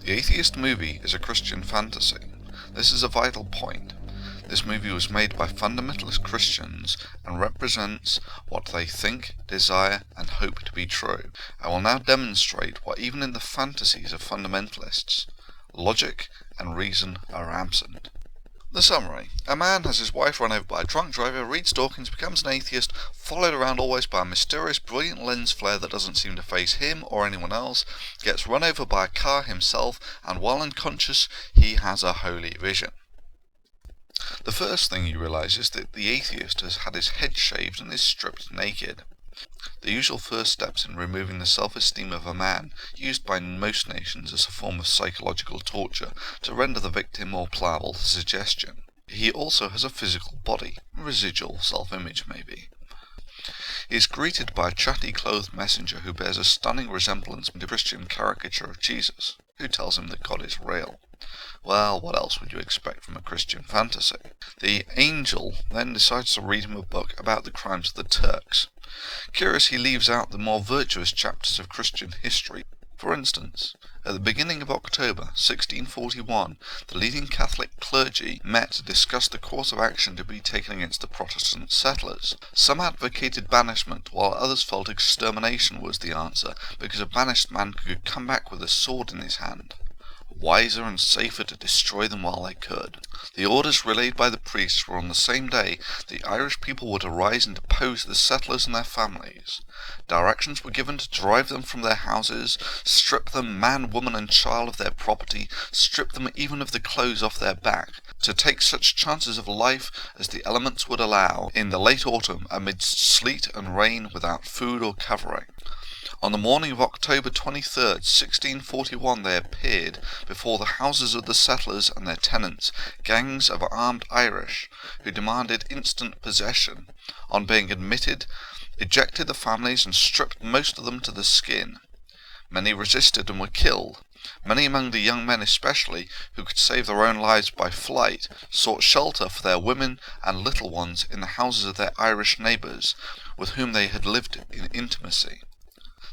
The Atheist Movie is a Christian fantasy. This is a vital point. This movie was made by fundamentalist Christians and represents what they think, desire, and hope to be true. I will now demonstrate what even in the fantasies of fundamentalists, logic and reason are absent. The summary. A man has his wife run over by a drunk driver, reads Dawkins, becomes an atheist, followed around always by a mysterious, brilliant lens flare that doesn't seem to face him or anyone else, gets run over by a car himself, and while unconscious, he has a holy vision. The first thing you realise is that the atheist has had his head shaved and is stripped naked. The usual first steps in removing the self-esteem of a man, used by most nations as a form of psychological torture to render the victim more pliable to suggestion. He also has a physical body, residual self-image maybe. He is greeted by a chatty clothed messenger who bears a stunning resemblance to the Christian caricature of Jesus, who tells him that God is real. Well, what else would you expect from a Christian fantasy? The angel then decides to read him a book about the crimes of the Turks. Curious, he leaves out the more virtuous chapters of Christian history. For instance, at the beginning of October 1641, the leading Catholic clergy met to discuss the course of action to be taken against the Protestant settlers. Some advocated banishment, while others felt extermination was the answer, because a banished man could come back with a sword in his hand. Wiser and safer to destroy them while they could. The orders relayed by the priests were on the same day the Irish people were to rise and depose the settlers and their families. Directions were given to drive them from their houses, strip them man, woman and child of their property, strip them even of the clothes off their back, to take such chances of life as the elements would allow in the late autumn amidst sleet and rain without food or covering. On the morning of October 23rd, 1641, they appeared before the houses of the settlers and their tenants, gangs of armed Irish, who demanded instant possession. On being admitted, ejected the families and stripped most of them to the skin. Many resisted and were killed. Many among the young men especially, who could save their own lives by flight, sought shelter for their women and little ones in the houses of their Irish neighbours, with whom they had lived in intimacy.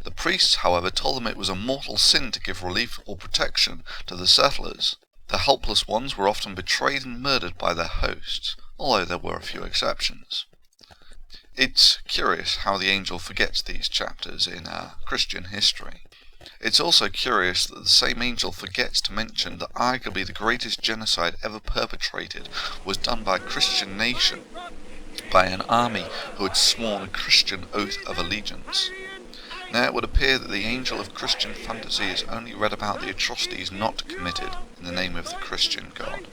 The priests, however, told them it was a mortal sin to give relief or protection to the settlers. The helpless ones were often betrayed and murdered by their hosts, although there were a few exceptions. It's curious how the angel forgets these chapters in Christian history. It's also curious that the same angel forgets to mention that arguably the greatest genocide ever perpetrated was done by a Christian nation, by an army who had sworn a Christian oath of allegiance. Now it would appear that the angel of Christian fantasy has only read about the atrocities not committed in the name of the Christian God.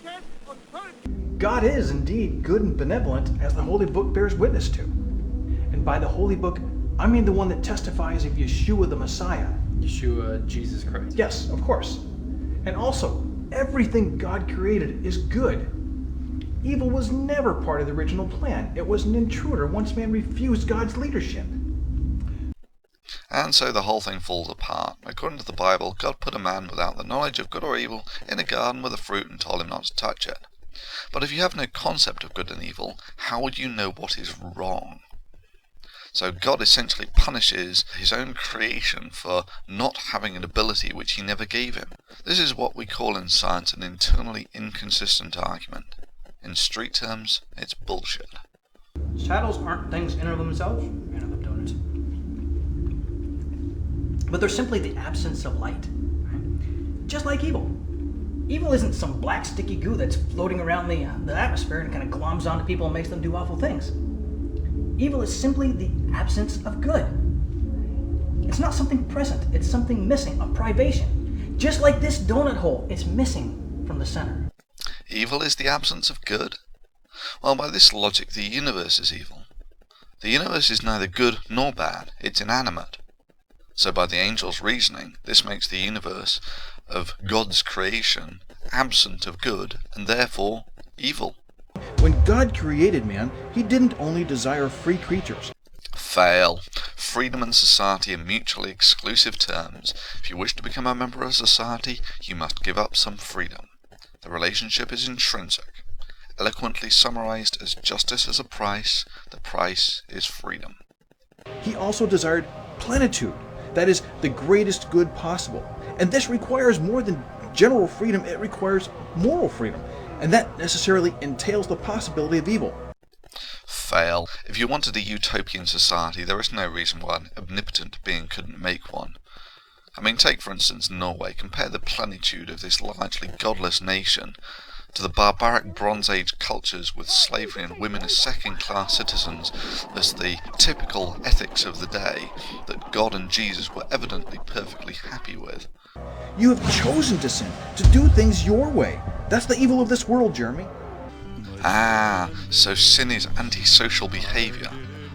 God is indeed good and benevolent, as the Holy Book bears witness to. And by the Holy Book, I mean the one that testifies of Yeshua the Messiah. Yeshua, Jesus Christ. Yes, of course. And also, everything God created is good. Evil was never part of the original plan. It was an intruder once man refused God's leadership. And so the whole thing falls apart. According to the Bible, God put a man without the knowledge of good or evil in a garden with a fruit and told him not to touch it. But if you have no concept of good and evil, how would you know what is wrong? So God essentially punishes his own creation for not having an ability which he never gave him. This is what we call in science an internally inconsistent argument. In street terms, it's bullshit. Shadows aren't things in or of themselves. Man, I love donuts. But they're simply the absence of light. Right? Just like evil. Evil isn't some black sticky goo that's floating around the atmosphere and kind of gloms onto people and makes them do awful things. Evil is simply the absence of good. It's not something present, it's something missing, a privation. Just like this donut hole, it's missing from the center. Evil is the absence of good? Well, by this logic, the universe is evil. The universe is neither good nor bad, it's inanimate. So by the angel's reasoning, this makes the universe of God's creation absent of good, and therefore evil. When God created man, he didn't only desire free creatures. Fail. Freedom and society are mutually exclusive terms. If you wish to become a member of society, you must give up some freedom. The relationship is intrinsic. Eloquently summarized as justice as a price, the price is freedom. He also desired plenitude. That is the greatest good possible. And this requires more than general freedom, it requires moral freedom, and that necessarily entails the possibility of evil. Fail. If you wanted a utopian society, there is no reason why an omnipotent being couldn't make one. I mean, take for instance Norway. Compare the plenitude of this largely godless nation to the barbaric Bronze Age cultures with slavery and women as second-class citizens as the typical ethics of the day that God and Jesus were evidently perfectly happy with. You have chosen to sin, to do things your way. That's the evil of this world, Jeremy. Ah, so sin is antisocial behaviour.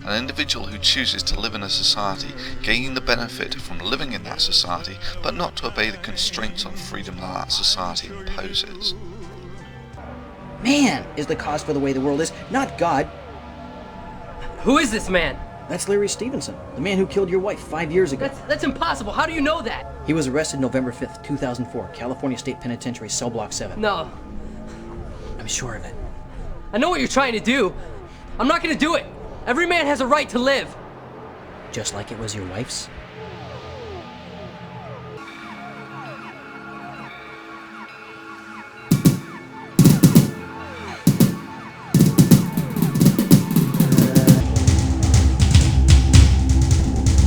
An individual who chooses to live in a society, gaining the benefit from living in that society, but not to obey the constraints on freedom that society imposes. Man is the cause for the way the world is, not God. Who is this man? That's Larry Stevenson, the man who killed your wife 5 years ago. That's impossible. How do you know that? He was arrested November 5th, 2004, California State Penitentiary, Cell Block 7. No. I'm sure of it. I know what you're trying to do. I'm not gonna do it. Every man has a right to live. Just like it was your wife's?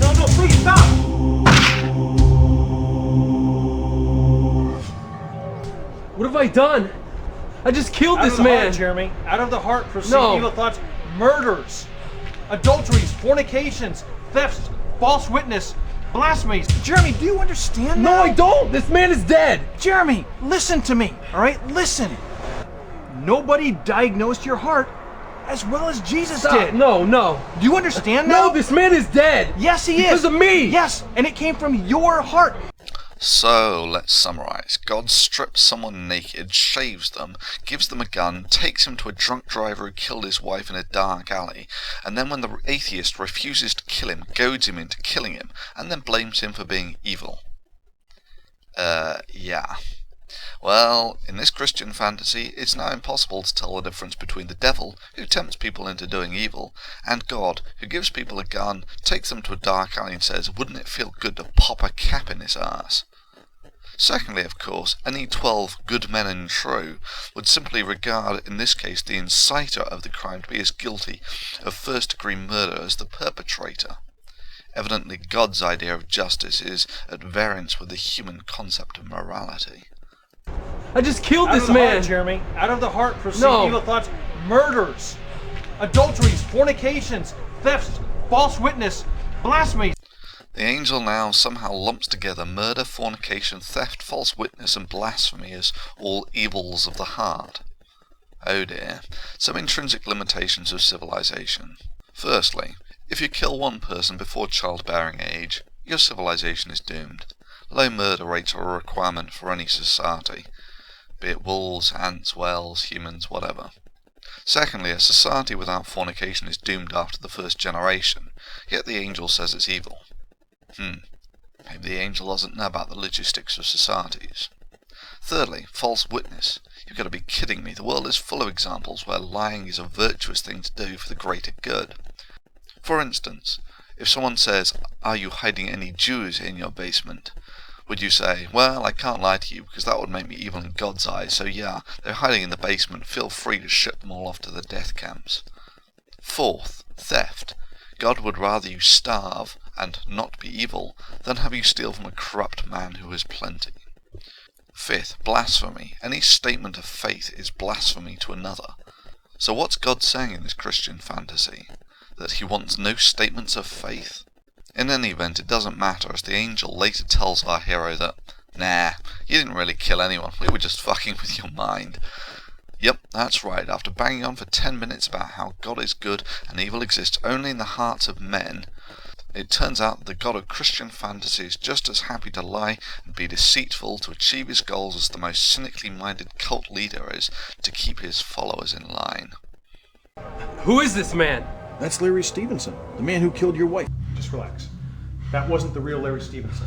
No, please stop! What have I done? I just killed this Out of the man. heart, Jeremy. Out of the heart proceed No. evil thoughts, murders, adulteries, fornications, thefts, false witness, blasphemies. Jeremy, do you understand No, now? I don't. This man is dead. Jeremy, listen to me, all right? Listen. Nobody diagnosed your heart as well as Jesus Stop. did. No. Do you understand now? No, this man is dead. Yes, he is. Because of me. Yes, and it came from your heart. So, let's summarise. God strips someone naked, shaves them, gives them a gun, takes him to a drunk driver who killed his wife in a dark alley, and then when the atheist refuses to kill him, goads him into killing him, and then blames him for being evil. Yeah. Well, in this Christian fantasy, it's now impossible to tell the difference between the devil, who tempts people into doing evil, and God, who gives people a gun, takes them to a dark alley and says, wouldn't it feel good to pop a cap in his ass? Secondly, of course, any 12 good men and true would simply regard, in this case, the inciter of the crime to be as guilty of first-degree murder as the perpetrator. Evidently, God's idea of justice is at variance with the human concept of morality. I just killed Out this of the man. heart, Jeremy. Out of the heart proceed No. evil thoughts, murders, adulteries, fornications, thefts, false witness, blasphemies. The angel now somehow lumps together murder, fornication, theft, false witness, and blasphemy as all evils of the heart. Oh dear. Some intrinsic limitations of civilization. Firstly, if you kill one person before childbearing age, your civilization is doomed. Low murder rates are a requirement for any society, be it wolves, ants, whales, humans, whatever. Secondly, a society without fornication is doomed after the first generation, yet the angel says it's evil. Maybe the angel doesn't know about the logistics of societies. Thirdly, false witness. You've got to be kidding me. The world is full of examples where lying is a virtuous thing to do for the greater good. For instance, if someone says, "Are you hiding any Jews in your basement?" would you say, "Well, I can't lie to you because that would make me evil in God's eyes, so yeah, they're hiding in the basement, feel free to ship them all off to the death camps." Fourth, theft. God would rather you starve and not be evil than have you steal from a corrupt man who has plenty. Fifth, blasphemy. Any statement of faith is blasphemy to another. So what's God saying in this Christian fantasy? That he wants no statements of faith? In any event, it doesn't matter, as the angel later tells our hero that, "Nah, you didn't really kill anyone, we were just fucking with your mind." Yep, that's right. After banging on for 10 minutes about how God is good and evil exists only in the hearts of men, it turns out that the God of Christian fantasy is just as happy to lie and be deceitful to achieve his goals as the most cynically minded cult leader is to keep his followers in line. Who is this man? That's Larry Stevenson, the man who killed your wife. Just relax. That wasn't the real Larry Stevenson.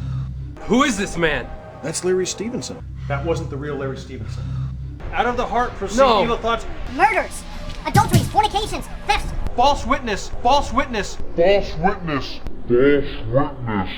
Who is this man? That's Larry Stevenson. That wasn't the real Larry Stevenson. Out of the heart proceed No. evil thoughts, Murders, adulteries, fornications, thefts, false witness, false witness. False witness. False witness.